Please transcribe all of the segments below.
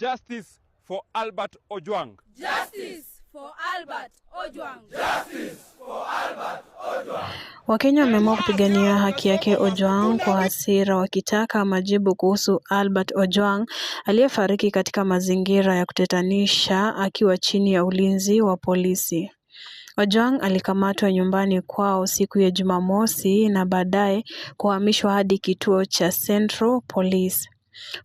Justice for Albert Ojwang. Justice for Albert Ojwang. Justice for Albert Ojwang. Wakenya wameamua kupigania haki yake Ojwang kwa hasira, wakitaka majibu kuhusu Albert Ojwang aliyefariki katika mazingira ya kutatanisha akiwa chini ya ulinzi wa polisi. Ojwang alikamatwa nyumbani kwao siku ya Jumamosi na baadaye kuhamishwa hadi kituo cha Central Police.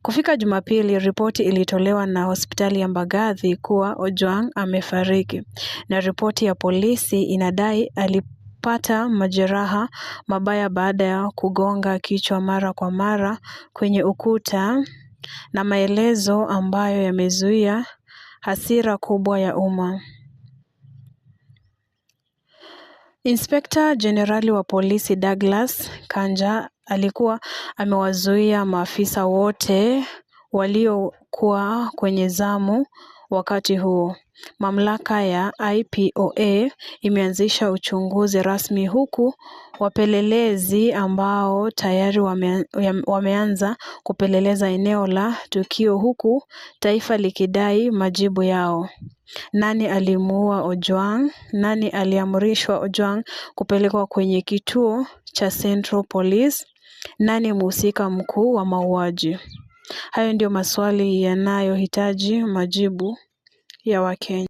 Kufika Jumapili, ripoti ilitolewa na hospitali ya Mbagathi kuwa Ojwang amefariki, na ripoti ya polisi inadai alipata majeraha mabaya baada ya kugonga kichwa mara kwa mara kwenye ukuta, na maelezo ambayo yamezuia hasira kubwa ya umma. Inspector Generali wa polisi Douglas Kanja alikuwa amewazuia maafisa wote waliokuwa kwenye zamu wakati huo. Mamlaka ya IPOA imeanzisha uchunguzi rasmi, huku wapelelezi ambao tayari wameanza kupeleleza eneo la tukio, huku taifa likidai majibu yao. Nani alimuua Ojwang? Nani aliamrishwa Ojwang kupelekwa kwenye kituo cha Central Police? Nani mhusika mkuu wa mauaji? Hayo ndio maswali yanayohitaji majibu ya Wakenya.